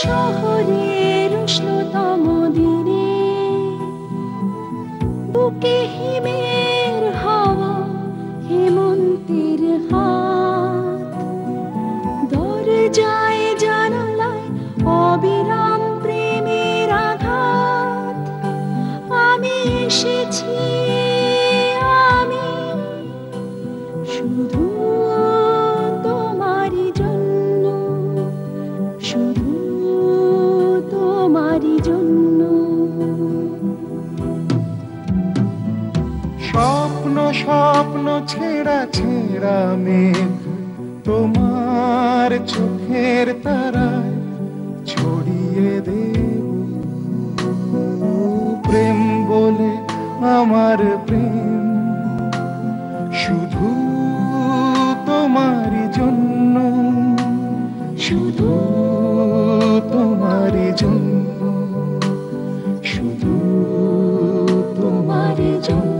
শহরের উষ্ণতম দিনে বুকে হিমের হাওয়া, হেমন্তের হাত, দরজায় জানালায় অবিরাম প্রেমের আঘাত। আমি এসেছি, আমি শুধু তোমারই জন্য, শুধু তোমারই জন্য। স্বপ্ন স্বপ্ন ছেঁড়া ছেঁড়া মেঘ তোমার চোখের তারায় ছড়িয়ে দেব, প্রেম বলে আমার প্রেম শুধু তোমারই জন্য, শুধু তোমারই জন্য, শুধু তোমারই জন্য।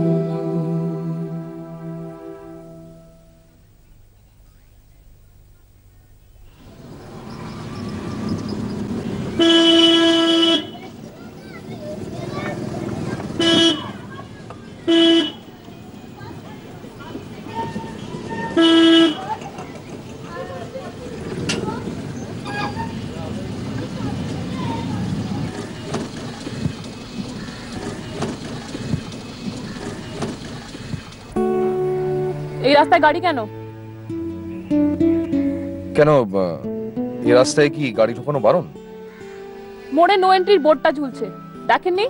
এই রাস্তায় গাড়ি কেন? কেন এই রাস্তায় কি গাড়ি ঢোকানো বারণ? মোড়ে নো এন্ট্রির বোর্ডটা ঝুলছে, দেখেননি?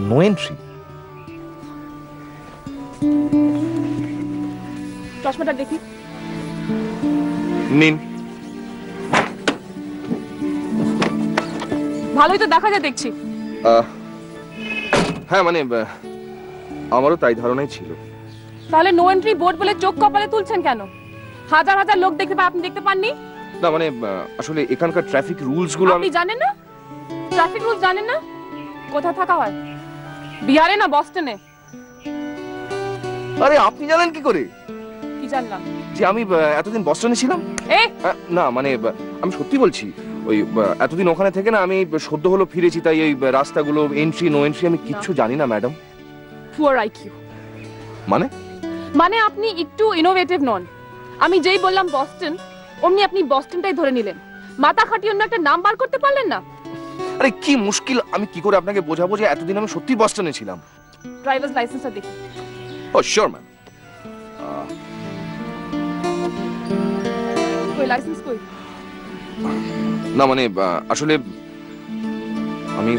No entry? চশমাটা দেখি। নিন। ভালোই তো দেখা যায় দেখছি। হ্যাঁ মানে আমারও তাই ধারণাই ছিল। তাহলে নো এন্ট্রি বোর্ড বলে চোখ কপালে তুলছেন কেন? হাজার হাজার লোক দেখতে পায়, আপনি দেখতে পাননি? না মানে আসলে এখানকার ট্রাফিক রুলস গুলো আপনি জানেন না? ট্রাফিক রুলস জানেন না? কোথায় থাকা হয়? বিহারে না বস্টনে? আরে আপনি জানেন কি করে? কি জানলাম? যে আমি এতদিন বস্টনে ছিলাম। না মানে আমি সত্যি বলছি, ওই এতদিন ওখানে থেকে না আমি সদ্য হলো ফিরেছি, তাই এই রাস্তাগুলো এন্ট্রি নো এন্ট্রি আমি কিচ্ছু জানি না ম্যাডাম। Poor IQ. মানে? মানে আপনি একটু ইনোভেটিভ নন। আমি যেই বললাম বস্টন, অমনি আপনি বস্টনটাই ধরে নিলেন। মাথা খাটিয়ে অন্য একটা নাম বার করতে পারলেন না? আরে কি মুশকিল, আমি কি করে আপনাকে বোঝাবো যে এতদিন আমি সত্যি বস্টনে ছিলাম। ড্রাইভার্স লাইসেন্সটা দেখি। ও শিওর ম্যাম। কই লাইসেন্স কই? না মানে আসলে আমি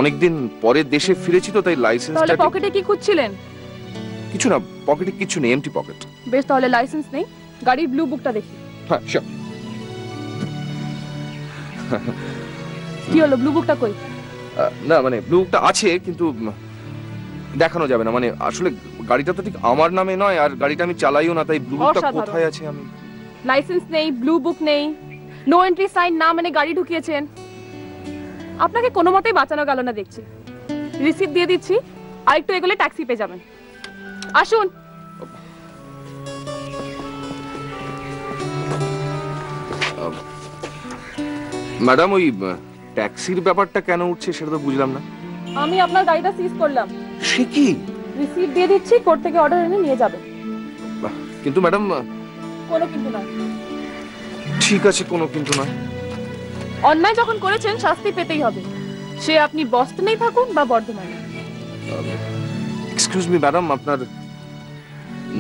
অনেকদিন পরে দেশে ফিরেছি তো, তাই লাইসেন্সটা। তাহলে পকেটে কি খুঁজছিলেন? কিছু না, পকেটে কিছু নেই, এমটি পকেট। বেশ, তাহলে লাইসেন্স নেই, গাড়ির ব্লু বুকটা দেখি। হ্যাঁ শিওর। কি হলো, ব্লু বুকটা কই? না মানে ব্লু বুকটা আছে কিন্তু দেখানো যাবে না, মানে আসলে গাড়িটা তো ঠিক আমার নামে নয়, আর গাড়িটা আমি চালাইও না, তাই ব্লু বুকটা কোথায় আছে আমি। লাইসেন্স নেই, ব্লু বুক নেই, নো এন্ট্রি সাইন না মানে গাড়ি ঢুকিয়েছেন। আপনাকে কোনো মতেই বাঁচানো গেল না দেখছি। রিসিপ্ট দিয়ে দিচ্ছি, আর একটু এগোলে ট্যাক্সি পেয়ে যাবেন। আসুন। ম্যাডাম ওই ট্যাক্সির ব্যাপারটা কেন উঠছে সেটা তো বুঝলাম না। আমি আপনার গাড়িটা সিজ করলাম। সে কি? রিসিপ্ট দিয়ে দিচ্ছি, কোর্ট থেকে অর্ডার এনে নিয়ে যাবেন। কিন্তু ম্যাডাম। কোনো কিন্তু নয়। ঠিক আছে, কোনো কিন্তু নয়। অন্যায় যখন করেছেন শাস্তি পেতেই হবে, সে আপনি বস্টনেই থাকুন বা বর্ধমানে। এক্সকিউজ মি ম্যাডাম, আপনার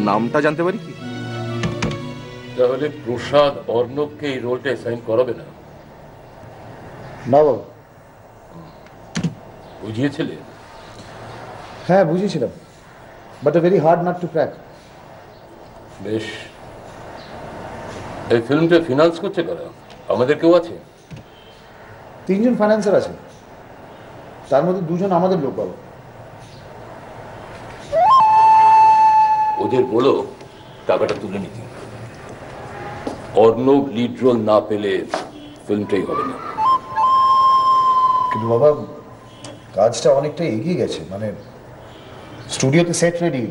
নামটা জানতে পারি কি? তাহলে প্রসাদ অর্ণবকে এই রোলটা অ্যাসাইন করাবে না? না বাবু। বুঝিয়েছিলে? হ্যাঁ বুঝিয়েছিলাম, but a very hard nut to crack. বেশ, এই ফিল্মটা ফিনান্স করছে কারা? আমাদের কেউ আছে? 3 জন ফাইন্যান্সার আছে, তার মধ্যে 2 জন আমাদের লোক বাবু। ওদের বলো টাকাটা তুলে নিতে। অর্ণব লিড রোল না পেলে ফিল্মটাই হবে না। কিন্তু বাবা কাজটা অনেকটা এগিয়ে গেছে, মানে স্টুডিওতে সেট রেডি,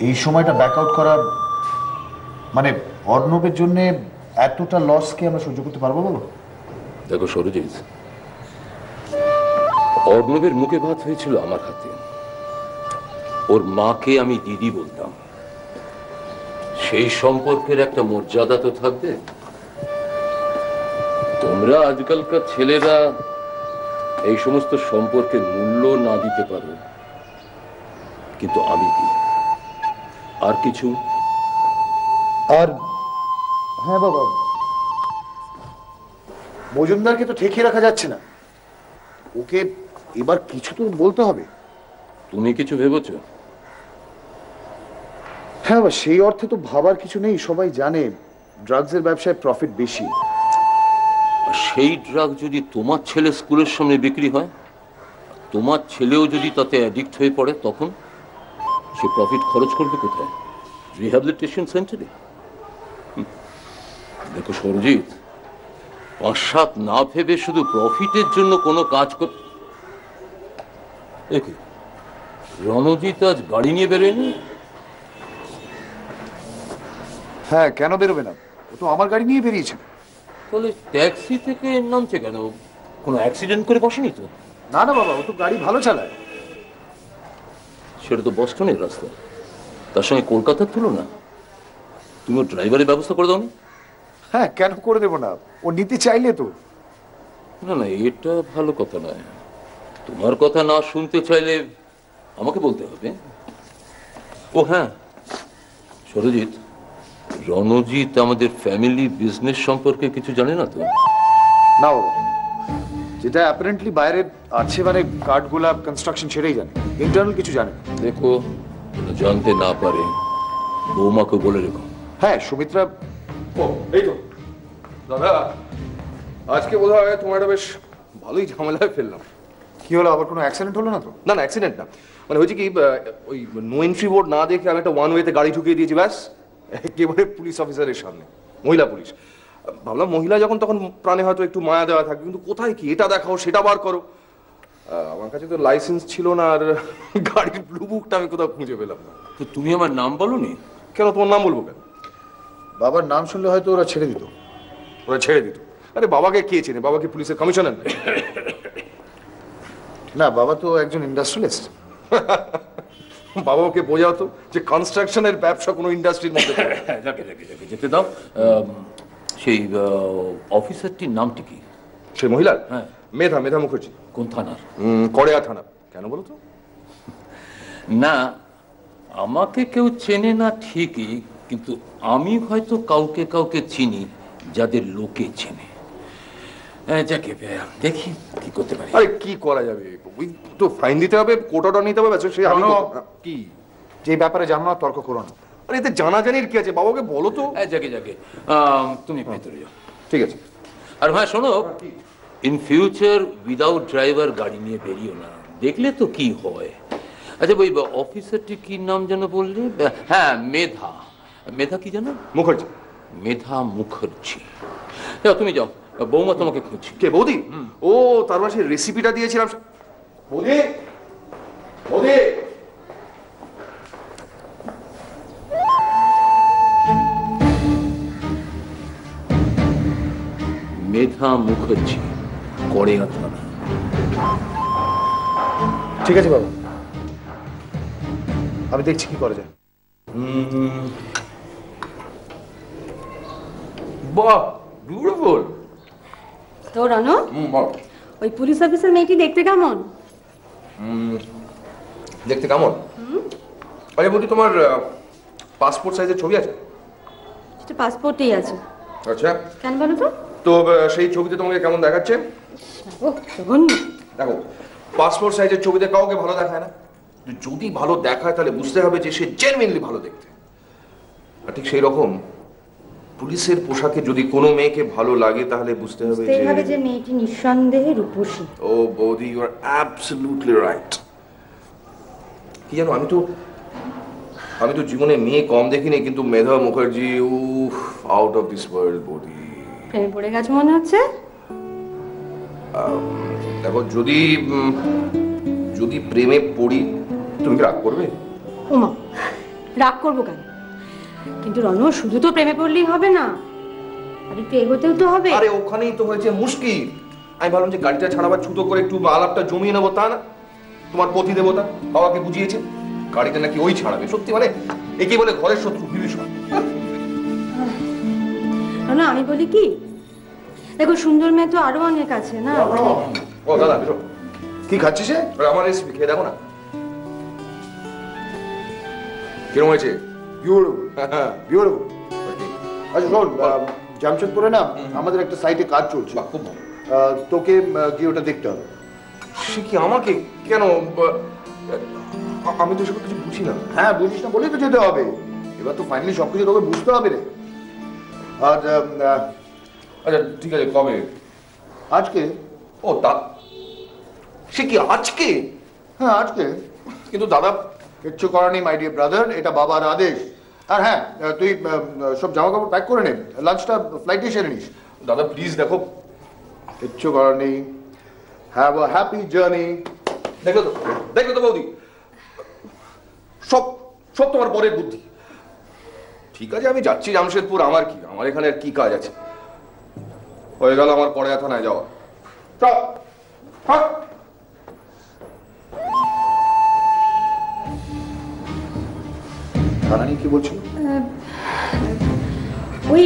এই সময়টা ব্যাক আউট করা মানে অর্ণবের জন্য এতটা লস কি আমরা সহ্য করতে পারবো বলো? দেখো সরজিৎ, অর্ণবের মুখে ভাত হয়েছিল আমার হাতে। ওর মাকে আমি দিদি বলতাম, সেই সম্পর্কের একটা মর্যাদা তো থাকবে। তোমরা আজকালকার ছেলেরা এই সমস্ত সম্পর্কের মূল্য না দিতে পারো, কিন্তু আমি দিই। আর কিছু? আর হ্যাঁ বাবা, মজুমদারকে তো ঠেকিয়ে রাখা যাচ্ছে না, ওকে এবার কিছু তো বলতে হবে। তুমি কিছু ভেবেছো? হ্যাঁ বাবা, সেই অর্থে তো ভাবার কিছু নেই, সবাই জানে ড্রাগসের ব্যবসায় প্রফিট বেশি। আর সেই ড্রাগ যদি তোমার ছেলে স্কুলের সামনে বিক্রি হয়, তোমার ছেলেও যদি তাতে অ্যাডিক্ট হয়ে পড়ে, তখন সে প্রফিট খরচ করবে কোথায়? রিহ্যাবিলিটেশন সেন্টারে? দেখো সরজিৎ, ৫-৭ না ভেবে শুধু প্রফিটের জন্য কোনো কাজ কর। দেখি রণজিৎ আজ গাড়ি নিয়ে বেরোয়নি? হ্যাঁ, কেন বেরোবে না? ও তো আমার গাড়ি নিয়ে বেরিয়েছে। তাহলে ট্যাক্সি থেকে নামছে কেন? কোনো অ্যাক্সিডেন্ট করে বসেনি তো? না না বাবা, ও তো গাড়ি ভালো চালায়। সেটা তো বস্টনের রাস্তা, তার সঙ্গে কলকাতার তুলনা। তুমি ওর ড্রাইভারের ব্যবস্থা করে দাও না? হ্যাঁ, কেন করে দেবো না? ও নিতে চাইলে তো। না না, এটা ভালো কথা নয়। তোমার কথা না শুনতে চাইলে আমাকে বলতে হবে। ও হ্যাঁ সরজিৎ, রণজিৎ আমাদের ফ্যামিলি বিজনেস সম্পর্কে কিছু জানে না তো? না বাবা, যেটা অ্যাপারেন্টলি বাইরে আছে, মানে কার্ডগুলা কনস্ট্রাকশন ছেড়েই জানে, ইন্টারনাল কিছু জানে না। দেখো, জানতে না পারে বৌমাকে বলে রেখো। হ্যাঁ, সুমিত্রা। ও এই তো দাদা, আজকে বোধহয় তোমার একটা বেশ ভালোই ঝামেলায় ফেললাম। কি হলো, আবার কোনো অ্যাক্সিডেন্ট হলো না তো? না না, অ্যাক্সিডেন্ট না, মানে হয়েছে কি, ওই নো এন্ট্রি বোর্ড না দেখে আমি একটা ওয়ান ওয়েতে গাড়ি ঢুকিয়ে দিয়েছি, ব্যাস একেবারে পুলিশ অফিসারের সামনে, মহিলা পুলিশ। ভাবলাম মহিলা যখন তখন প্রাণে হয়তো একটু মায়া দেওয়া থাকবে, কিন্তু কোথায় কি, এটা দেখাও সেটা বার করো। আমার কাছে তো লাইসেন্স ছিল না, আর গাড়ির ব্লু বুকটা আমি কোথাও খুঁজে পেলাম না। তো তুমি আমার নাম বলোনি কেন, তোমার নাম বলবো কেন? বাবার নাম শুনলে হয়তো ওরা ছেড়ে দিত। ওরা ছেড়ে দিত? আরে বাবাকে কে চেনে? বাবাকে পুলিশের কমিশনার নেই? না, বাবা তো একজন ইন্ডাস্ট্রিয়ালিস্ট। বাবাকে বোঝাও তো যে কনস্ট্রাকশনের ব্যবসা কোনো ইন্ডাস্ট্রির মধ্যে পড়ে না। যেতে দাও। সেই অফিসারটির নামটি কি? সে মহিলার? হ্যাঁ। মেধা মুখার্জি। কোন থানার? কড়েয়া থানা। কেন বলো তো? না, আমাকে কেউ চেনে না ঠিকই, কিন্তু আমি হয়তো কাউকে কাউকে চিনি যাদের লোকে চেনে। যাকে দেখি কি করতে পারি। আরে কি করা যাবে, ওই তো ফাইন দিতে হবে, কোর্ট অর্ডার নিতে হবে, সে আমি কি যে ব্যাপারে জানো না তর্ক করো না। আরে এতে জানাজানির কি আছে, বাবাকে বলো তো। যাকে তুমি ভেতরে যাও। ঠিক আছে। আর ভাই শোনো, ইন ফিউচার উইদাউট ড্রাইভার গাড়ি নিয়ে বেরিও না, দেখলে তো কি হয়। আচ্ছা, ওই অফিসারটি কি নাম যেন বললে? হ্যাঁ, মেধা কি জানো? মুখার্জি। মেধা মুখার্জি। যাও, তুমি যাও, বৌমা তোমাকে খুঁজছি। কে, বৌদি? ও, তার মানে সেই রেসিপিটা দিয়েছিলাম। বৌদি, বৌদি। মেধা মুখার্জি, কড়েয়া থানা। ঠিক আছে বাবা, আমি দেখছি কি করা যায়। বাহ, বিউটিফুল। তো রানু, ওই পুলিশ অফিসার মেয়েটি দেখতে কেমন? দেখতে কেমন? আরে বৌদি, তোমার পাসপোর্ট সাইজের ছবি আছে? সেটা পাসপোর্টেই আছে। আচ্ছা, কেন বলো তো? তো সেই ছবিতে তোমাকে কেমন দেখাচ্ছে? ও জঘন্য। দেখো, পাসপোর্ট সাইজের ছবিতে কাউকে ভালো দেখায় না। যদি ভালো দেখায় তাহলে বুঝতে হবে যে সে জেনুইনলি ভালো দেখতে। আর ঠিক সেই রকম পুলিশের পোশাকে যদি কোনো মেয়েকে ভালো লাগে তাহলে বুঝতে হবে যে মেয়েটি নিঃসন্দেহে রূপসী। ও বৌদি, ইউ আর অ্যাবসলিউটলি রাইট। কি জানো, আমি তো জীবনে মেয়ে কম দেখিনি, কিন্তু মেধা মুখার্জি, উফ, আউট অফ দিস ওয়ার্ল্ড বৌদি। প্রেমে পড়ে গেছে মনে হচ্ছে। দেখো, যদি প্রেমে পড়ি, তুমি কি রাগ করবে? ওমা, রাগ করবো কেন? কিন্তু রনু, শুধু তো প্রেমে পড়লেই হবে না, আর একটু এগোতেও তো হবে। আরে ওখানেই তো হয়েছে মুশকিল। আমি ভাবলাম যে গাড়িটা ছাড়াবার ছুতো করে একটু আলাপটা জমিয়ে নেবো, তা না। তোমার পতি দেবতা বাবাকে বুঝিয়েছে গাড়িটা নাকি ওই ছাড়াবে। সত্যি মানে একে বলে ঘরের শত্রু বিভীষণ। না আমি বলি কি, দেখো সুন্দর মেয়ে তো আরো অনেক আছে না। ও দাদা এসো। কি খাচ্ছিস সে? আমার রেসিপি খেয়ে দেখো না কিরম হয়েছে। Beautiful, beautiful. আচ্ছা শোন, জামশেদপুরে না আমাদের একটা সাইটে কাজ চলছে। বাহ, খুব ভালো। তোকে গিয়ে ওটা দেখতে হবে। সে কি আমাকে কেন? আমি তো এসব কিছু বুঝি না। হ্যাঁ বুঝিস না বলেই তো যেতে হবে। এবার তো ফাইনালি সবকিছু তোকে বুঝতে হবে রে। আর আচ্ছা ঠিক আছে, কবে? আজকে। ও তা সে কি আজকে? হ্যাঁ আজকে। কিন্তু দাদা কিচ্ছু করার নেই মাই ডিয়ার ব্রাদার, এটা বাবার আদেশ। আর হ্যাঁ তুই সব জামা কাপড় প্যাক করে নে, লাঞ্চটা ফ্লাইটে সেরে নিস। দাদা প্লিজ দেখো। কিচ্ছু করার নেই। Have a happy journey. দেখলো তো বৌদি, সব সব তোমার পরের বুদ্ধি। ঠিক আছে আমি যাচ্ছি জামশেদপুর, আমার কি, আমার এখানে আর কি কাজ আছে। হয়ে গেল আমার পরে থানায় যাওয়া। চল রানী কি বলছিল? ওই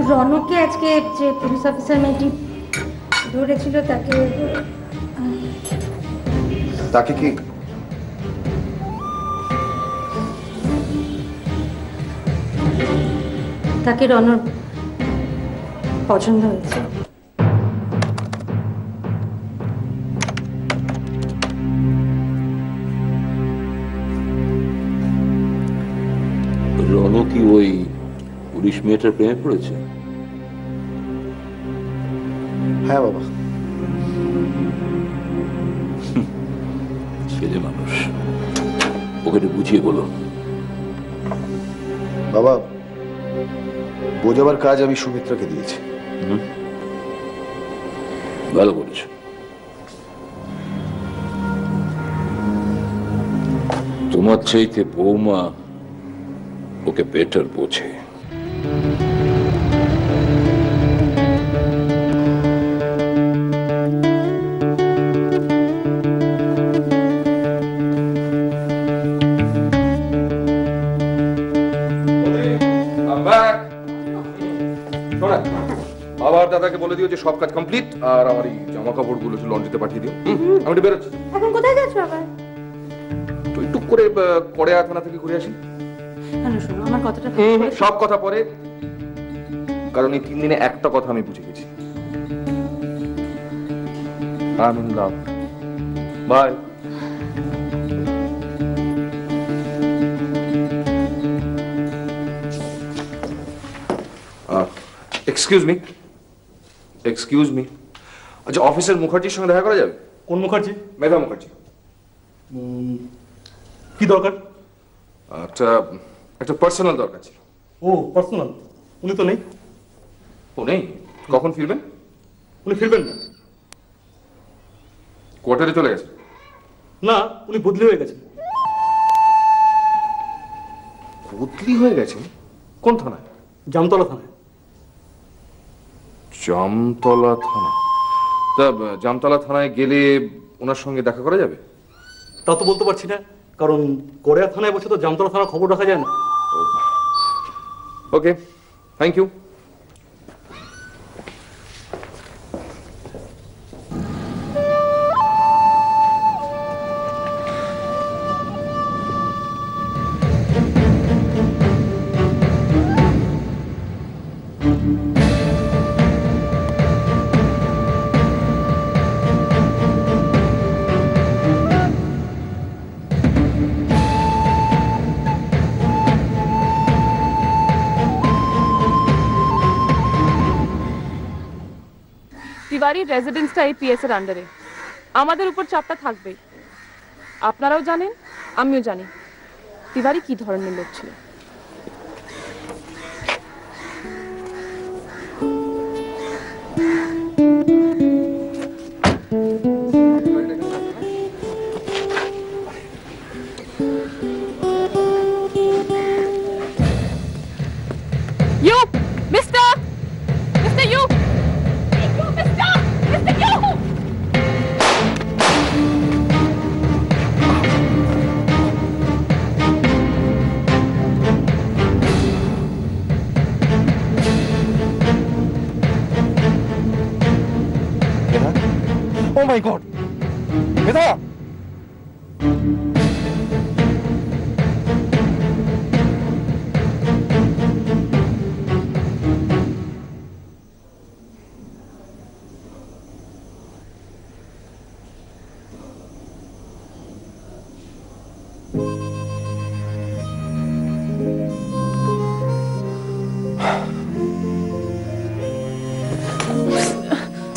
রনককে আজকে যে পুলিশ অফিসার মেয়েটি ধরেছিল তাকে তাকে কি? তাকে রনর পছন্দ হয়েছে। রনু কি ওই পুলিশ মেয়েটার প্রেমে পড়েছে? হ্যাঁ বাবা। ছেলে মানুষ, ওকে একটু বুঝিয়ে বলো। বাবা বোঝাবার কাজ আমি সুমিত্রাকে দিয়েছি। ভালো করেছ। তোমার চাইতে বৌমা ওকে বেটার বোঝে। বাবার দাদাকে বলে দিও যে সব কাজ কমপ্লিট, আর আমার এই জামা কাপড়গুলো একটু লন্ড্রিতে পাঠিয়ে দিও। আমি একটু বেরোচ্ছি। এখন কোথায় যাচ্ছো আবার? তো একটু করে কড়েয়া থানা থেকে ঘুরে আসি। শোনো আমার কথাটা সব কথা পরে, কারণ এই 3 দিনে একটা কথা আমি বুঝে গেছি। I am in love. Bye. Excuse me. আচ্ছা অফিসের মুখার্জির সঙ্গে দেখা করা যাবে? কোন মুখার্জি? মেধা মুখার্জি। কি দরকার? একটা পার্সোনাল দরকার ছিল। ও পার্সোনাল? উনি তো নেই। ও নেই? কখন ফিরবেন? উনি ফিরবেন না। কোয়ার্টারে চলে গেছে? না, উনি বদলি হয়ে গেছেন। বদলি হয়ে গেছেন? কোন থানায়? জামতলা থানায়। জামতলা থানা? তা জামতলা থানায় গেলে ওনার সঙ্গে দেখা করা যাবে? তা তো বলতে পারছি না, কারণ কোরিয়া থানায় বসে তো জামতলা থানার খবর রাখা যায় না। ওকে, থ্যাংক ইউ। তিওয়ারির রেসিডেন্সটা এই পিএস এর আন্ডারে। আমাদের উপর চাপটা থাকবে। আপনারাও জানেন, আমিও জানি তিওয়ারি কি ধরনের লোক ছিল। You, mister! Oh my God, Medha!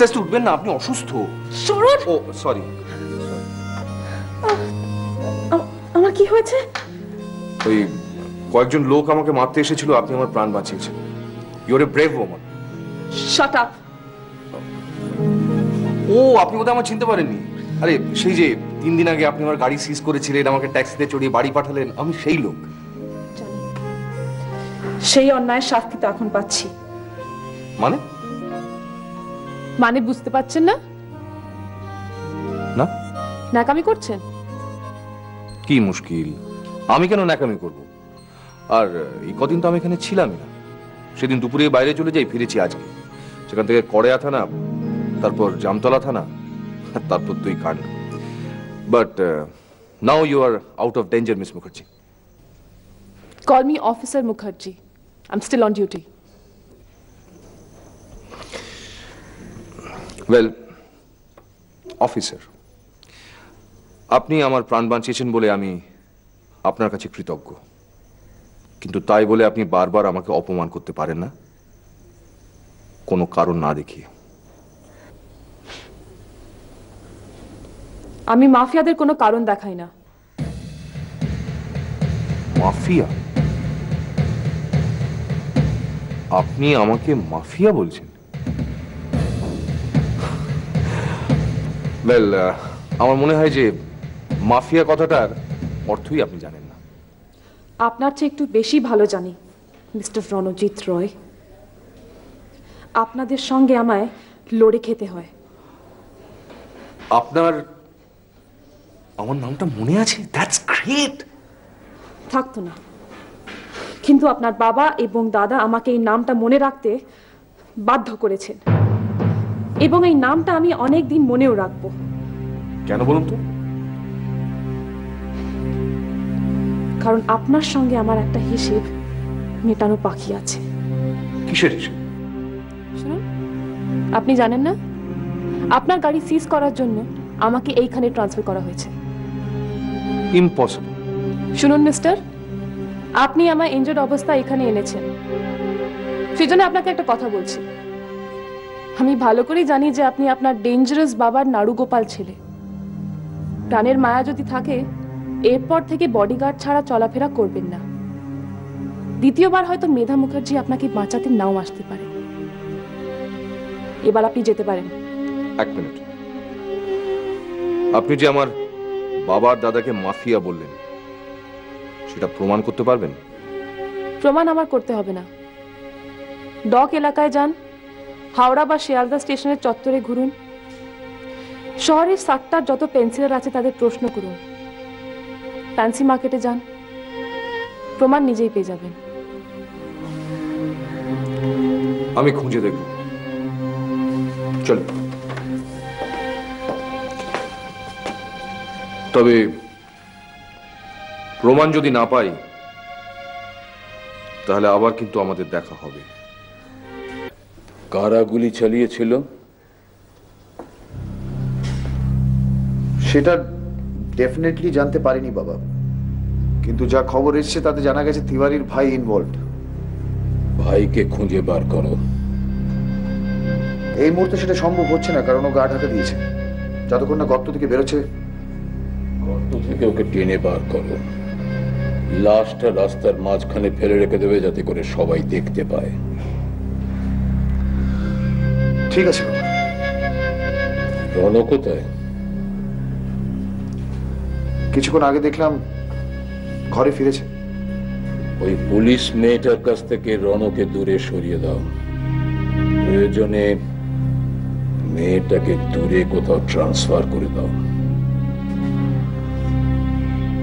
Just উঠবেন না, আপনি অসুস্থ। সরুন। Oh sorry. আমার কি হয়েছে? ওই কয়েকজন লোক আমাকে মারতে এসেছিল, আপনি আমার প্রাণ বাঁচিয়েছেন। You are a brave woman. Shut up. ও, আপনি বোধহয় আমার চিনতে পারেননি। আরে সেই যে 3 দিন আগে আপনি আমার গাড়ি সিজ করেছিলেন, আমাকে ট্যাক্সিতে চড়িয়ে বাড়ি পাঠালেন, আমি সেই লোক। সেই অন্যায়ের শাস্তি তো এখন পাচ্ছি। মানে? মানে বুঝতে পারছেন না? না। ন্যাকামি করছেন? কি মুশকিল, আমি কেন ন্যাকামি করব? আর এই কদিন তো আমি এখানে ছিলামই না। সেদিন দুপুরে বাইরে চলে যাই, ফিরেছি আজকে। সেখান থেকে কড়েয়া থানা, তারপর জামতলা থানা, তারপর তুই কাণ্ড। But now you are out of danger, miss Mukherjee. Call me Officer Mukherjee. I'm still on duty. Well, officer, আপনি আমার প্রাণ বাঁচিয়েছেন বলে আমি আপনার কাছে কৃতজ্ঞ। কিন্তু তাই বলে আপনি বারবার আমাকে অপমান করতে পারেন না, কোনো কারণ না দেখিয়ে। আমি মাফিয়াদের কোনো কারণ দেখাই না। মাফিয়া? আপনি আমাকে মাফিয়া বলছেন? ওয়েল, আমার মনে হয় যে মাফিয়া কথাটার অর্থই আপনি জানেন না। আপনার চেয়ে একটু বেশি ভালো জানি মিস্টার রণজিৎ রয়। আপনাদের সঙ্গে আমায় লড়ে খেতে হয়। আপনার আমার নামটা মনে আছে? That's great. থাকতো না, কিন্তু আপনার বাবা এবং দাদা আমাকে এই নামটা মনে রাখতে বাধ্য করেছেন, এবং এই নামটা আমি অনেক দিন মনেও রাখবো। কেন বলুন তো? কারণ আপনার সঙ্গে আমার একটা হিসেব মেটানো বাকি আছে। কিসের হিসেব? শুনুন, আপনি জানেন না, আপনার গাড়ি সিজ করার জন্য আমাকে এইখানে ট্রান্সফার করা হয়েছে। ইম্পসিবল। শুনুন মিস্টার, আপনি আমার ইনজুর্ড অবস্থায় এখানে এনেছেন, সেজন্য আপনাকে একটা কথা বলছি। আমি ভালো করেই জানি যে আপনি আপনার ডেঞ্জারাস বাবার নাড়ুগোপাল ছেলে। প্রাণের মায়া যদি থাকে, এরপর থেকে বডিগার্ড ছাড়া চলাফেরা করবেন না। দ্বিতীয়বার হয়তো মেধা মুখার্জি আপনাকে বাঁচাতে নাও আসতে পারে। এবার আপনি যেতে পারেন। এক মিনিট, আপনি যে আমার বাবার দাদাকে মাফিয়া বললেন, সেটা প্রমাণ করতে পারবেন? প্রমাণ আমার করতে হবে না। ডক এলাকায় যান, হাওড়া বা শিয়ালদা স্টেশনের চত্বরে ঘুরুন, শহরের 60টার যত পেন্সিলার আছে তাদের প্রশ্ন করুন, ফ্যান্সি মার্কেটে যান, প্রমাণ নিজেই পেয়ে যাবেন। আমি খুঁজে দেখব। চল। তবে প্রমাণ যদি না পাই, তাহলে আবার কিন্তু আমাদের দেখা হবে। কারা গুলি চালিয়েছিল সেটা ডেফিনেটলি জানতে পারিনি বাবা, কিন্তু যা খবর এসছে তাতে জানা গেছে তিওয়ারির ভাই ইনভলভড। ভাইকে খুঁজে বার করো। এই মুহূর্তে সেটা সম্ভব হচ্ছে না, কারণ ও গা ঢাকা দিয়েছে। যতক্ষণ না গর্ত থেকে বেরোচ্ছে। গর্ত থেকে ওকে টেনে বার করো, লাশটা রাস্তার মাঝখানে ফেলে রেখে দেবে, যাতে করে সবাই দেখতে পায়। ঠিক আছে বাবা। রণ কোথায়? কিছুক্ষণ আগে দেখলাম ঘরে ফিরেছে। ওই পুলিশ মেয়েটার কাছ থেকে রণকে দূরে সরিয়ে দাও। প্রয়োজনে মেয়েটাকে দূরে কোথাও ট্রান্সফার করে দাও।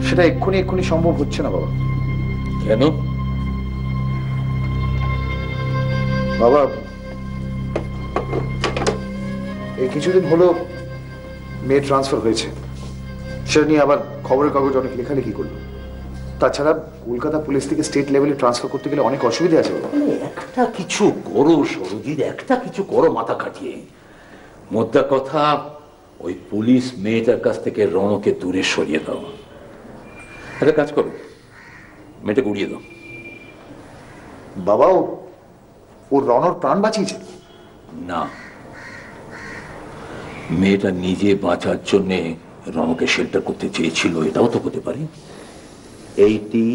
সেটা এক্ষুনি সম্ভব হচ্ছে না বাবা। কেন? বাবা, এই কিছুদিন হলো মেয়ে ট্রান্সফার হয়েছে, সেটা নিয়ে আবার খবরের কাগজ অনেক লেখালেখি করলো। তাছাড়া কলকাতা পুলিশ থেকে স্টেট লেভেলে ট্রান্সফার করতে গেলে অনেক অসুবিধা আছে বাবা। একটা কিছু করো সরজিৎ, একটা কিছু করো মাথা খাটিয়ে। মোদ্দা কথা, ওই পুলিশ মেয়েটার কাছ থেকে রণকে দূরে সরিয়ে দাও। একটা কাজ করো, মেয়েটাকে উড়িয়ে দাও। বাবা, ও রণর প্রাণ বাঁচিয়েছে। না, মেয়েটা নিজে বাঁচার জন্য রণকে শেল্টার করতে চেয়েছিল, এটাও তো হতে পারে। এইটি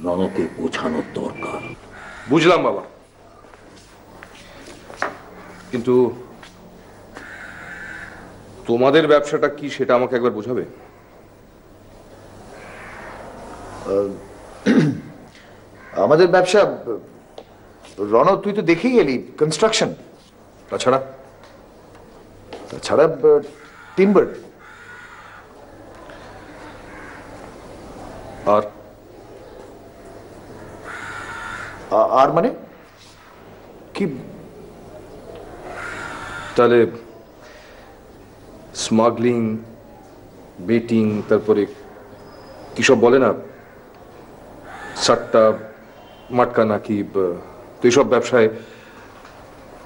রণকে বোঝানোর দরকার। বুঝলাম বাবা, কিন্তু তোমাদের ব্যবসাটা কি সেটা আমাকে একবার বোঝাবে? আমাদের ব্যবসা, রণ তুই তো দেখেই এলি, কনস্ট্রাকশন। তাছাড়া তাছাড়া টিম্বার। আর আর মানে কি? তাহলে স্মাগলিং, বেটিং, তারপরে কি সব বলে না, সাট্টা মাটকা নাকি, তো এইসব ব্যবসায়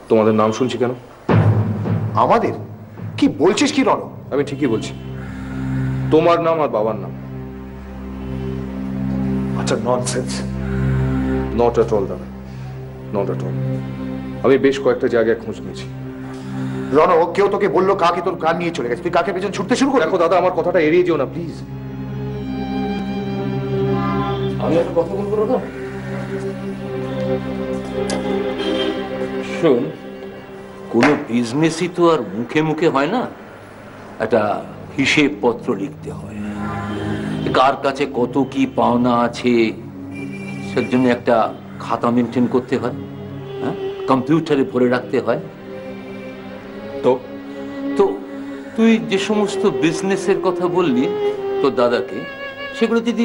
তোমাদের নাম শুনছি কেন? আমাদের? কি বলছিস কি রণ? আমি ঠিকই বলছি, তোমার নাম আর বাবার নাম। আচ্ছা, ননসেন্স। নট অ্যাট অল দাদা, নট অ্যাট অল। আমি বেশ কয়েকটা জায়গায় খোঁজ নিয়েছি। রণ, কেউ তোকে বললো কাকে তোর কান নিয়ে চলে গেছে, তুই কাকে পেছন ছুটতে শুরু করে? দেখো দাদা, আমার কথাটা এড়িয়ে যেও না প্লিজ। আমি একটা কথা বলবো না, শোন, কোনো বিজনেসই তো আর মুখে মুখে হয় না, একটা হিসেব পত্র লিখতে হয়। কার কাছে কত কি পাওনা আছে সের জন্য একটা খাতা মেনটেন করতে হয়, হ্যাঁ, কম্পিউটারে ভরে রাখতে হয়। তো তো তুই যে সমস্ত বিজনেসের কথা বললি তোর দাদাকে, সেগুলো যদি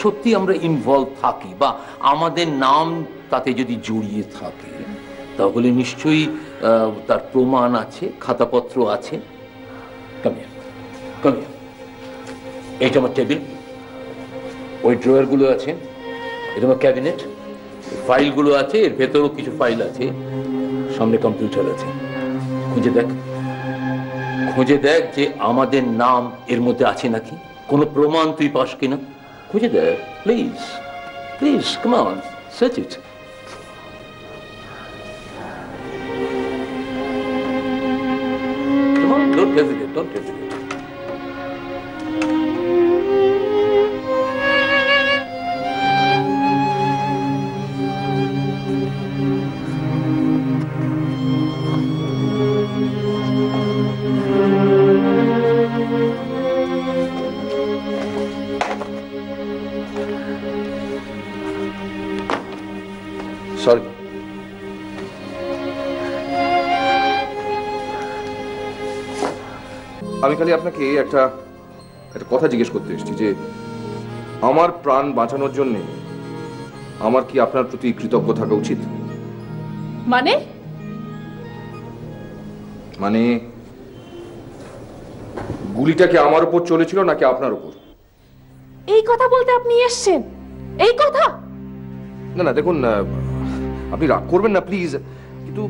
সত্যি আমরা ইনভলভ থাকি বা আমাদের নাম তাতে যদি জড়িয়ে থাকে, তাহলে নিশ্চয়ই তার প্রমাণ আছে, খাতাপত্র আছে। এইটা আমার টেবিল, ওই ড্রয়ারগুলো আছে, এটা আমার ক্যাবিনেট, ফাইলগুলো আছে, এর ভেতরেও কিছু ফাইল আছে, সামনে কম্পিউটার আছে। খুঁজে দেখ, খুঁজে দেখ যে আমাদের নাম এর মধ্যে আছে নাকি, কোনো প্রমাণ তুই পাস কিনা, খুঁজে দেখ please, please, come on, search it. Come on, don't hesitate, don't hesitate. Sorry, আমি খালি আপনাকে একটা কথা জিজ্ঞেস করতে এসেছি যে আমার প্রাণ বাঁচানোর জন্য আমার কি আপনার প্রতি কৃতজ্ঞ থাকা উচিত? মানে মানে গুলিটা কি আমার উপর চলেছিল নাকি আপনার উপর? এই কথা বলতে আপনি এসেছেন? এই কথা? না না, দেখুন, আপনি রাগ করবেন না প্লিজ, কিন্তু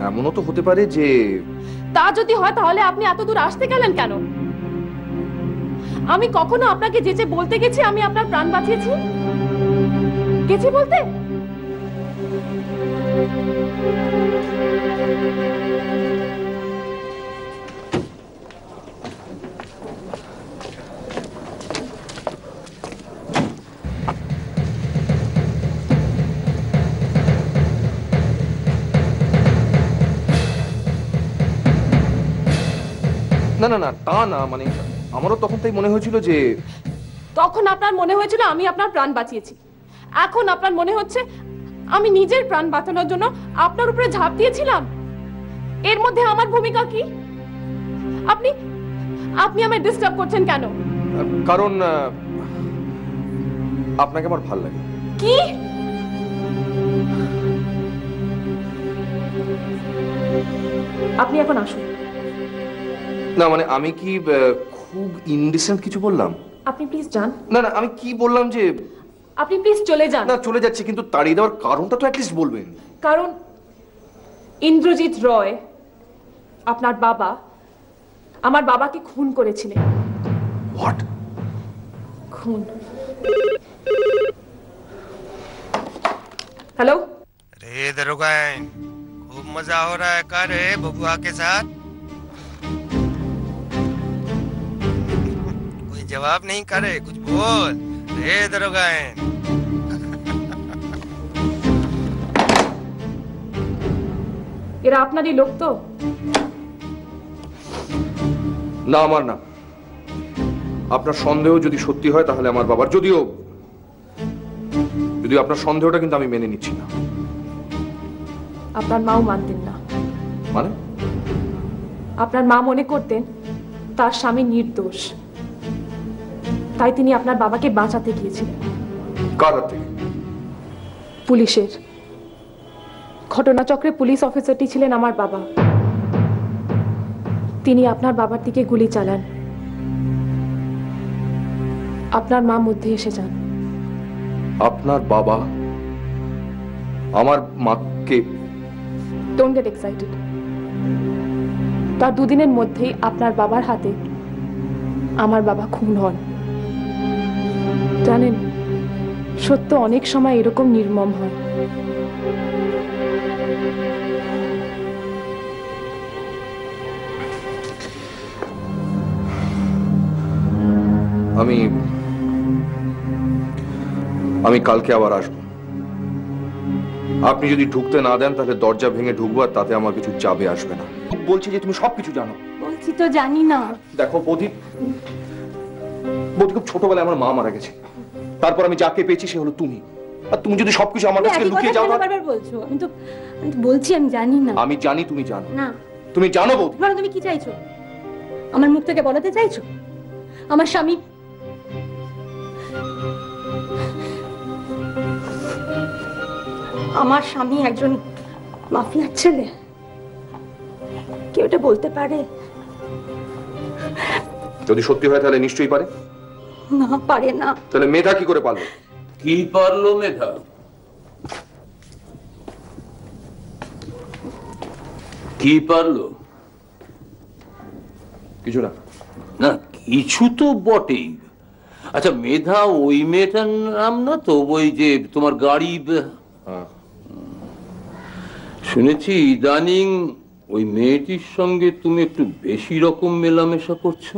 এমনও তো হতে পারে যে... তা যদি হয় তাহলে আপনি এত দূর আসতে গেলেন কেন? আমি কখনো আপনাকে যেচে বলতে গেছি আমি আপনার প্রাণ বাঁচিয়েছি? গেছি বলতে? না না না, তা না, মানে আমারও তখন তাই মনে হয়েছিল যে... তখন আপনার মনে হয়েছিল আমি আপনার প্রাণ বাঁচিয়েছি, এখন আপনার মনে হচ্ছে আমি নিজের প্রাণ বাঁচানোর জন্য আপনার উপরে ঝাঁপ দিয়েছিলাম। এর মধ্যে আমার ভূমিকা কি? আপনি আপনি আমায় ডিস্টার্ব করছেন কেন? কারণ আপনাকে আমার ভাল লাগে। কি? আপনি এখন আসুন। না মানে আমি কি খুব ইনডিসেন্ট কিছু বললাম? আপনি প্লিজ যান। না না, আমি কি বললাম যে আপনি প্লিজ চলে যান। না চলে যাচ্ছি, কিন্তু তাড়িয়ে দেওয়ার কারণটা তো অ্যাটলিস্ট বলবেন। কারণ ইন্দ্রজিৎ রয় আপনার বাবা আমার বাবাকে খুন করেছিলেন। হোয়াট? खून। हेलो अरे दरोगाइन, खूब मजा हो रहा है का रे बबुआ के साथ? कोई जवाब नहीं करे, कुछ बोल रे दरोगाइन। এরা আপনারই লোক তো? না আমার না। আপনার সন্দেহ যদি সত্যি হয় তাহলে আমার বাবার, যদিও আপনার সন্দেহটা কিন্তু আমি মেনে নিচ্ছি না। আপনার মাও মানতেন না। মানে? আপনার মা মনে করতেন তার স্বামী নির্দোষ, তাই তিনি আপনার বাবাকে বাঁচাতে গিয়েছিলেন। কার হাত থেকে? পুলিশের। ঘটনাচক্রে পুলিশ অফিসারটি ছিলেন আমার বাবা। তিনি আপনার বাবার দিকে গুলি চালান। আপনার মা মধ্যে এসে যান। আপনার বাবা আমার মাকে? Don't get excited. তার দুদিনের মধ্যেই আপনার বাবার হাতে আমার বাবা খুন হন। জানেন, সত্য অনেক সময় এরকম নির্মম হয়। আমি কালকে আবার আসবো। আপনি যদি ঢুকতে না দেন তাহলে দরজা ভেঙে ঢুকবো, আর তাতে আমার কিছু চাপে আসবে না। বলছি যে তুমি সবকিছু জানো। বলছি তো জানি না। দেখো বৌদি, খুব ছোটবেলায় আমার মা মারা গেছে, তারপর আমি যাকে পেয়েছি সে হলো তুমি। আর তুমি যদি সবকিছু আমার কাছে লুকিয়ে যাও, বারবার বলছো। আমি তো বলছি আমি জানি না। আমি জানি তুমি জানো। না তুমি জানো বৌদি। মানে তুমি কি চাইছো? আমার মুখ থেকে বলাতে চাইছো আমার স্বামী? আমার স্বামী একজন মাফিয়ার ছেলে? কেউ এটা বলতে পারে? যদি সত্যি হয় তাহলে নিশ্চয়ই পারে। না, পারে না। তাহলে মেধা কি করে পারলো? কি পারলো মেধা? কি পারলো? কিছু না। না কিছু তো বটেই। আচ্ছা মেধা ওই মেয়েটার নাম না তো? ওই যে তোমার গাড়ি, শুনেছি ইদানিং ওই মেয়েটির সঙ্গে তুমি একটু বেশি রকম মেলামেশা করছো।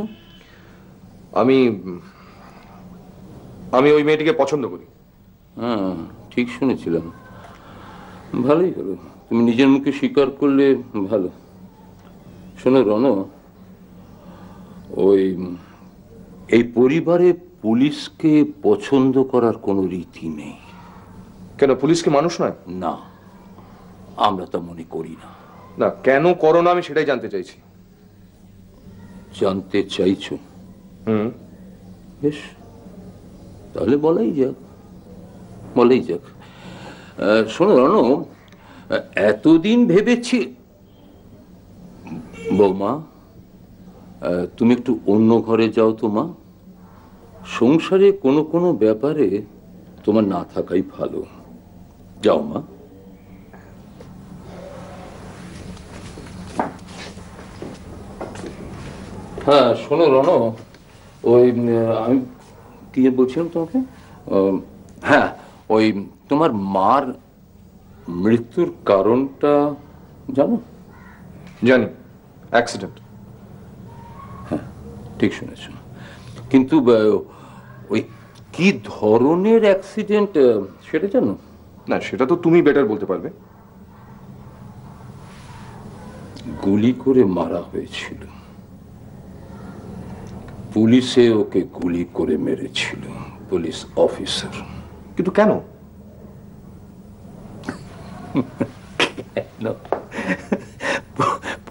আমি ওই মেয়েটিকে পছন্দ করি। হ্যাঁ ঠিক শুনেছিলাম। ভালোই হলো, তুমি নিজের মুখে স্বীকার করলে ভালো। শোনো রণ, ওই এই পরিবারে পুলিশকে পছন্দ করার কোনো রীতি নেই। কেন, পুলিশকে মানুষ নয়? না, আমরা তা মনে করি না। না, কেন করো না আমি সেটাই জানতে চাইছি। জানতে চাইছো? বেশ, তাহলে বলাই যাক। শোনো রণ, এতদিন ভেবেছি বৌমা তুমি একটু অন্য ঘরে যাও তো মা। সংসারে কোনো ব্যাপারে তোমার না থাকাই ভালো। যাও মা। হ্যাঁ শোনো রণ, ওই আমি কি বলছিলাম তোমাকে? হ্যাঁ, ওই তোমার মার মৃত্যুর কারণটা জানো? জানি, অ্যাক্সিডেন্ট। হ্যাঁ ঠিক শুনেছ, কিন্তু ওই কি ধরনের অ্যাক্সিডেন্ট সেটা জানো? না, সেটা তো তুমি বেটার বলতে পারবে। গুলি করে মারা হয়েছিল। পুলিশে ওকে গুলি করে মেরেছিল, পুলিশ অফিসার। কিন্তু কেন?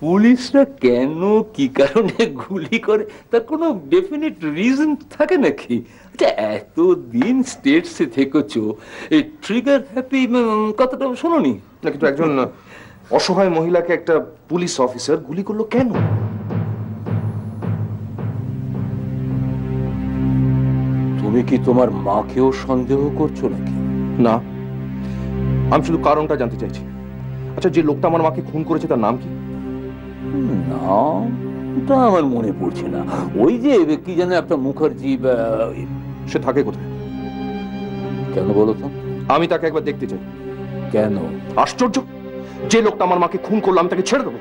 পুলিশরা কেন কি কারণে গুলি করে তার কোনো ডেফিনিট রিজন থাকে নাকি? আচ্ছা এতদিন স্টেটসে থেকেছো, এই ট্রিগার হ্যাপি কথাটা শোনোনি? না, কিন্তু একজন অসহায় মহিলাকে একটা পুলিশ অফিসার গুলি করলো কেন? কি তোমার মাকেও সন্দেহ করছো নাকি? না, আমি শুধু কারণটা জানতে চাইছি। আচ্ছা, যে লোকটা আমার মাকে খুন করেছে তার নাম কি? নামটা আমার মনে পড়ছে না। ওই যে কি জানে একটা মুখার্জি। সে থাকে কোথায়? কেন বলো তো? আমি তাকে একবার দেখতে চাই। কেন? আশ্চর্য, যে লোকটা আমার মাকে খুন করলো আমি তাকে ছেড়ে দেবো?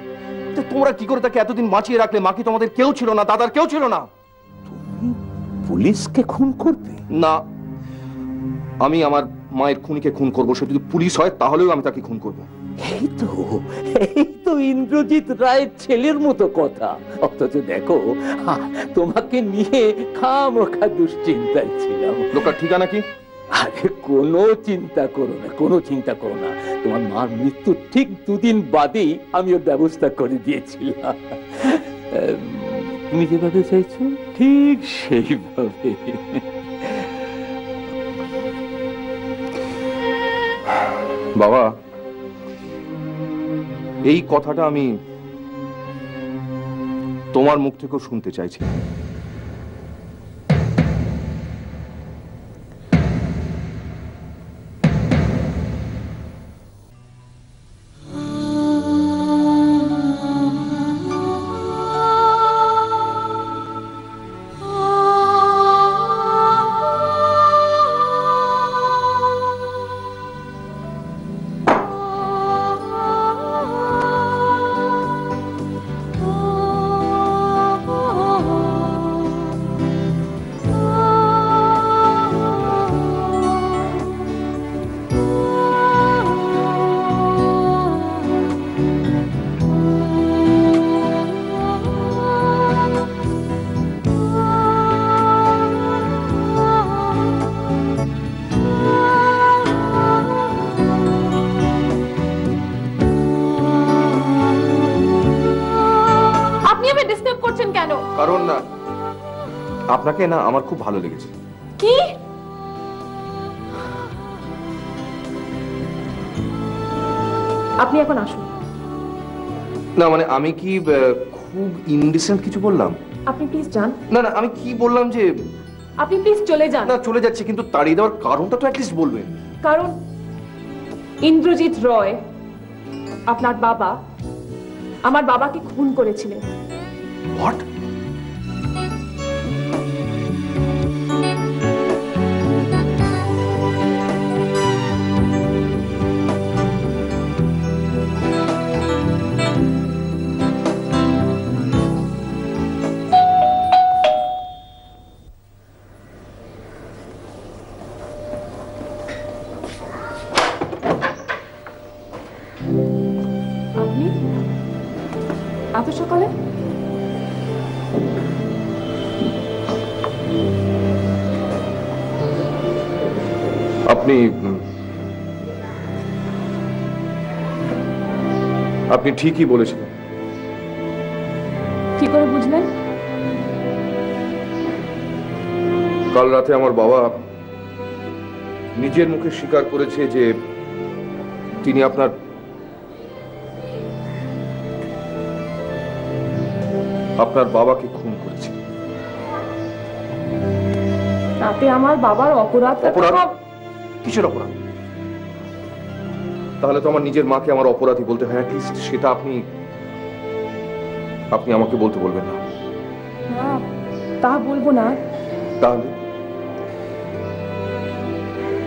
তোমরা কি করে তাকে এতদিন বাঁচিয়ে রাখলে? মা কি তোমাদের কেউ ছিল না? দাদার কেউ ছিল না? পুলিশকে খুন করবে? না, আমি আমার মায়ের খুনিকে খুন করবো। সে যদি পুলিশ হয় তাহলেও আমি তাকে খুন করবো। এই তো ইন্দ্রজিৎ রায়ের ছেলের মতো কথা। অথচ দেখো, তোমাকে নিয়ে খামোখা দুশ্চিন্তায় ছিলাম। লোকটার ঠিকানা কি? আরে কোনো চিন্তা করো না, কোনো চিন্তা করো না। তোমার মার মৃত্যুর ঠিক 2 দিন বাদেই আমি ওর ব্যবস্থা করে দিয়েছিলাম। তুমি যেভাবে চাইছো ঠিক সেইভাবে। বাবা, এই কথাটা আমি তোমার মুখ থেকেও শুনতে চাইছি। কারণ আপনাকে না আমার খুব ভালো লেগেছে। কি? আপনি এখন আসুন। না মানে আমি কি খুব ইনডিসেন্ট কিছু বললাম? আপনি প্লিজ যান। না না, আমি কি বললাম যে আপনি প্লিজ চলে যান। না, চলে যাচ্ছি, কিন্তু তাড়িয়ে দেওয়ার কারণটা তো অ্যাটলিস্ট বলবেন। কারণ ইন্দ্রজিৎ রয়, আপনার বাবা, আমার বাবাকে খুন করেছিলেন। হোয়াট? আপনি এত সকালে? আপনি ঠিকই বলেছিলেন। কি করে বুঝলেন? কাল রাতে আমার বাবা নিজের মুখে স্বীকার করেছে যে তিনি আপনার বাবাকে খুন করেছেন। তাতে আমার বাবার অপরাধ? কিসের অপরাধ? তাহলে তো আমার নিজের মাকে আমার অপরাধী বলতে হয়। অ্যাটলিস্ট সেটা আপনি আমাকে বলতে বলবেন না। না, তা বলবো না। তাহলে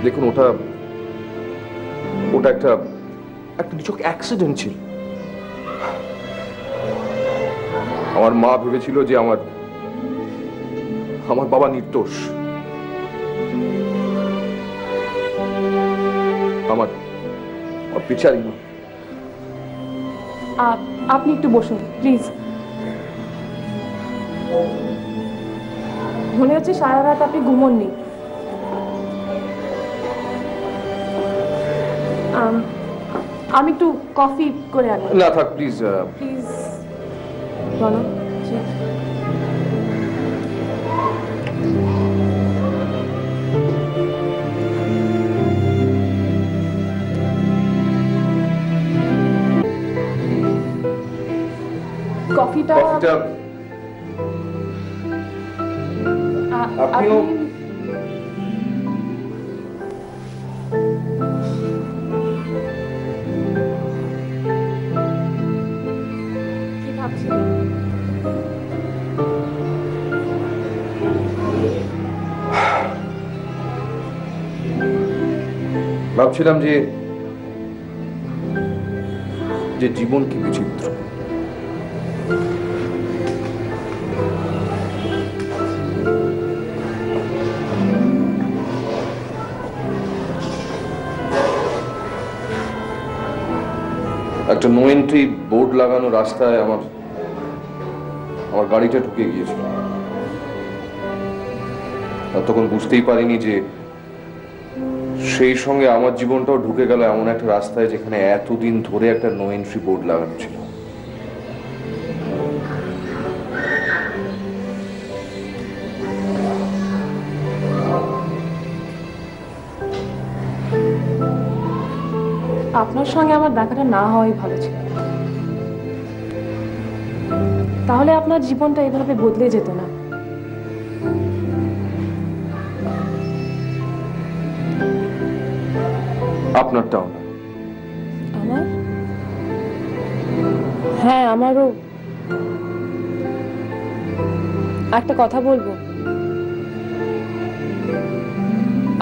দেখুন, ওটা একটা নিছক অ্যাক্সিডেন্ট ছিল। আমার মা ভেবেছিল যে আমার বাবা নির্দোষ। আমার বিচারই না। আপনি একটু বসুন প্লিজ। মনে হচ্ছে সারা রাত আপনি ঘুমোননি। আমি একটু কফি করে আনি। না থাক প্লিজ। প্লিজ বলো। কফিটা আপনিও ভাবছিলাম যে জীবন কি বিচিত্র। একটা নো এন্ট্রি বোর্ড লাগানো রাস্তায় আমার গাড়িটা ঢুকে গিয়েছিল। আর তখন বুঝতেই পারিনি যে সেই সঙ্গে আমার জীবনটাও ঢুকে গেল এমন একটা রাস্তায় যেখানে এতদিন ধরে একটা নো এন্ট্রি বোর্ড লাগানো ছিল। আপনার সঙ্গে আমার দেখাটা না হওয়াই ভালো ছিল, তাহলে আপনার জীবনটা এভাবে বদলে যেত না। আপনারটাও না। আমার? হ্যাঁ, আমারও। একটা কথা বলবো।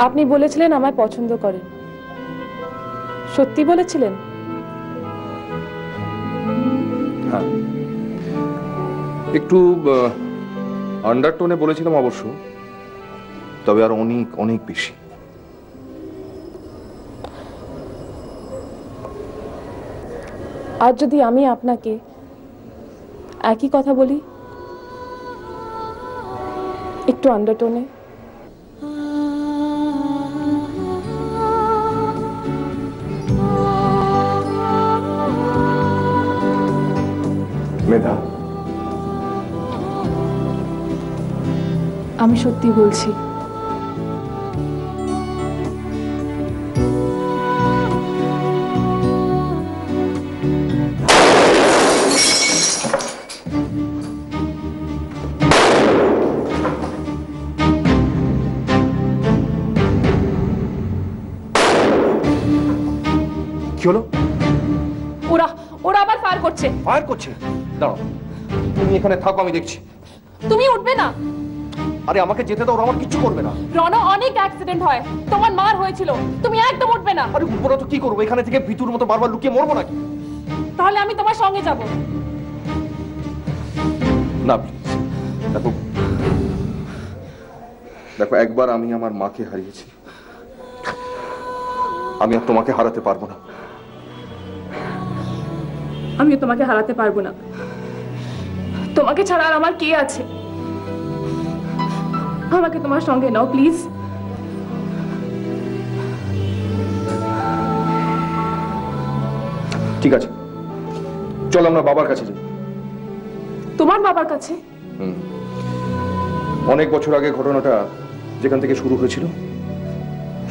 আপনি বলেছিলেন আমায় পছন্দ করেন, সত্যি বলেছিলেন? হ্যাঁ, একটু আন্ডারটোনে বলেছিলাম অবশ্য, তবে আর অনেক অনেক বেশি। আর যদি আমি আপনাকে একই কথা বলি, একটু আন্ডারটোনে? মেধা, আমি সত্যি বলছি। কি হলো? ওরা ওরা আবার ফায়ার করছে। ফায়ার করছে? দাঁড়াও, তুমি এখানে থাকো, আমি দেখছি। তুমি উঠবে না? আরে আমাকে যেতে দাও, ওরা আমার কিচ্ছু করবে না। রণ, অনেক অ্যাক্সিডেন্ট হয়, তোমার মার হয়েছিল, তুমি একদম উঠবে না। আরে উঠবো না তো কি করবো? এখানে থেকে ভিতুর মতো বারবার লুকিয়ে মরবো নাকি? তাহলে আমি তোমার সঙ্গে যাব। না প্লিজ, দেখো দেখো, একবার আমি আমার মাকে হারিয়েছি, আমি আর তোমাকে হারাতে পারবো না। আমিও তোমাকে হারাতে পারবো না। তোমাকে ছাড়া আর আমার কে আছে? আমাকে তোমার সঙ্গে নাও প্লিজ। ঠিক আছে, চল আমরা বাবার কাছে যাই। তোমার বাবার কাছে? অনেক বছর আগে ঘটনাটা যেখান থেকে শুরু হয়েছিল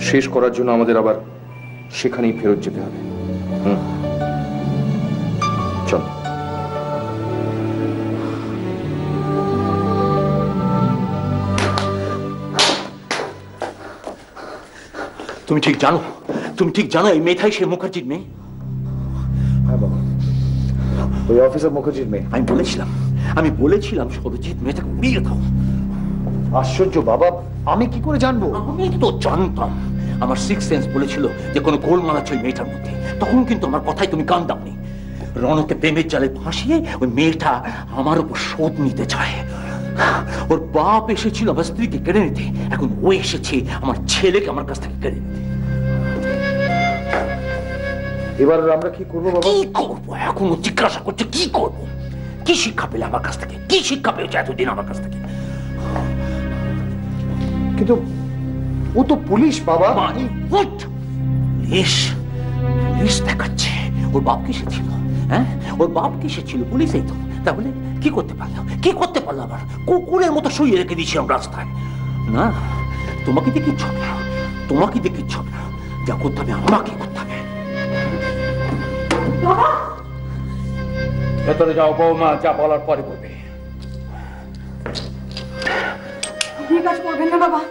শেষ করার জন্য আমাদের আবার সেখানেই ফেরত যেতে হবে। চল। তুমি ঠিক জানো এই মেয়েটাই সে মুখার্জির মেয়ে? হ্যাঁ বাবা, ওই অফিসার মুখার্জির মেয়ে। আমি বলেছিলাম সরজিৎ মেয়েটাকে উড়িয়ে দাও। আশ্চর্য বাবা, আমি কি করে জানবো? আমি তো জানতাম, আমার সিক্স সেন্স বলেছিল যে কোনো গোলমাল আছে ওই মেয়েটার মধ্যে। তখন কিন্তু আমার কথাই তুমি কান দাওনি। রণকে প্রেমের জালে ফাঁসিয়ে ওই মেয়েটা আমার উপর শোধ নিতে চায়। ওর বাপ এসেছিল আমার স্ত্রীকে কেড়ে নিতে, এখন ও এসেছে আমার ছেলেকে আমার কাছ থেকে কেড়ে নিতে। এবার আমরা কি করবো বাবা? কি করবো? এখন ও জিজ্ঞাসা করছে কি করবো। কি শিক্ষা পেলে আমার কাছ থেকে? কি শিক্ষা পেয়েছে এতদিন আমার কাছ থেকে? কিন্তু ও তো পুলিশ বাবা। পুলিশ দেখাচ্ছে। ওর বাপ কিসে ছিল? হ্যাঁ, ওর বাপ কিসে ছিল? পুলিশেই তো। তাহলে কি করতে পারলো? আবার কুকুরের মতো শুয়ে রেখে দিয়েছিলাম রাস্তায়। না, তোমাকে দিয়ে কিচ্ছু হবে না। যা করতে হবে আমাকে করতে হবে। ভেতরে যাও বৌমা, যা বলার পরে বলবে।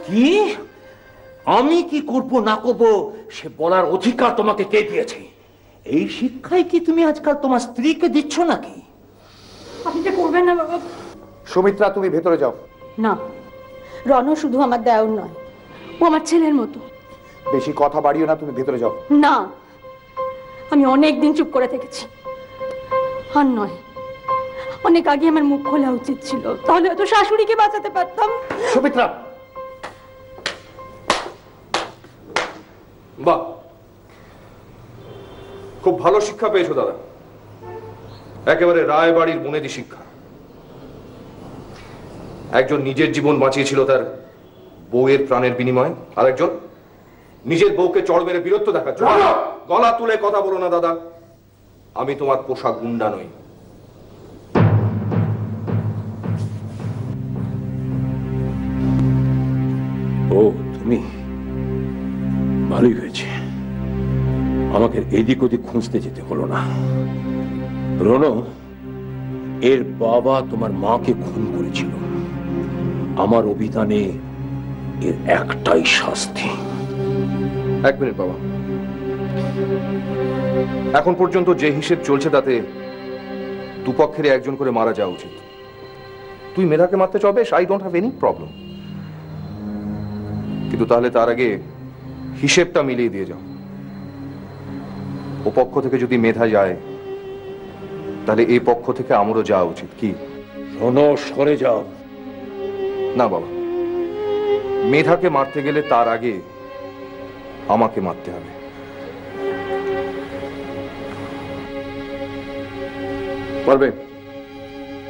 কি আমি কি করব না করব সে বলার অধিকার তোমাকে কে দিয়েছে? এই শিক্ষাই কি তুমি আজকাল তোমার স্ত্রীকে দিচ্ছ নাকি? আপনি তো করবেন না বাবা। সুমিত্রা, তুমি ভেতরে যাও। না, রণ শুধু আমার দেওর নয়, ও আমার ছেলের মতো। বেশি কথা বাড়িও না, তুমি ভেতরে যাও। না, আমি অনেক দিন চুপ করে থেকেছি। আর নয়, অনেক আগে আমার মুখ খোলা উচিত ছিল, তাহলে হয়তো শাশুড়িকে বাঁচাতে পারতাম। সুমিত্রা, বাহ, খুব ভালো শিক্ষা পেয়েছো দাদা, একেবারে রায়বাড়ির বুনেদি শিক্ষা। একজন নিজের জীবন বাঁচিয়েছিল তার বউয়ের প্রাণের বিনিময়ে, আর একজন নিজের বউকে চড় মেরে বীরত্ব দেখাচ্ছে। গলা তুলে কথা বলো না দাদা, আমি তোমার পোষা গুন্ডা নই। ও তুমি, ভালোই হয়েছে, আমাকে এদিক ওদিক খুঁজতে যেতে হলো না। রনো, এর বাবা তোমার মাকে খুন করেছিল, আমার অভিধানে এর একটাই শাস্তি। এক মিনিট বাবা, এখন পর্যন্ত যে হিসেব চলছে তাতে দুপক্ষের একজন করে মারা যাওয়া উচিত। তুই মেধাকে মারতে চাবে, I don't have any problem, কিন্তু তাহলে তার আগে হিসেবটা মিলিয়ে দিয়ে যাও। ও পক্ষ থেকে যদি মেধা যায়, তাহলে এই পক্ষ থেকে আমারও যাওয়া উচিত। কি রনো, সরে যাও। না বাবা, মেধাকে মারতে গেলে তার আগে আমাকে মারতে হবে। পারবে?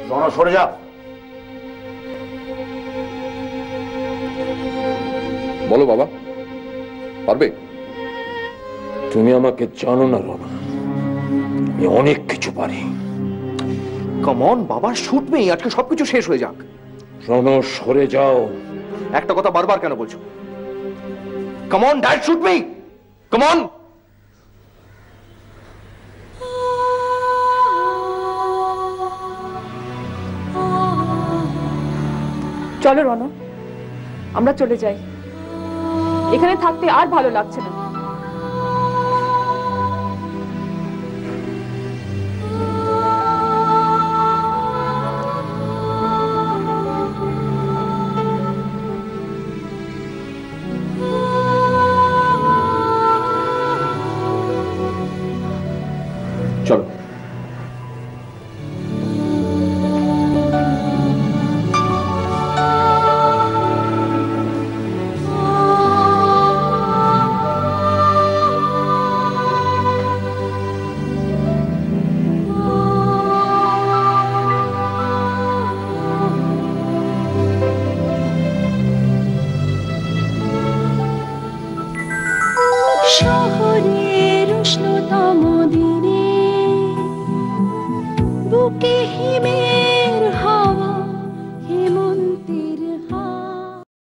রণ, সরে যা। বলো বাবা, পারবে? তুমি আমাকে জানো না রনো, আমি অনেক কিছু পারি। কাম অন বাবা, শুট মি, আজকে সবকিছু শেষ হয়ে যাক। রনো, সরে যাও। একটা কথা বারবার কেন বলছো? Come on dad, shoot me, come on. চলো রনো, আমরা চলে যাই, এখানে থাকতে আর ভালো লাগছে না। চলো। শহরের উষ্ণতম দিনে বুকে হিমে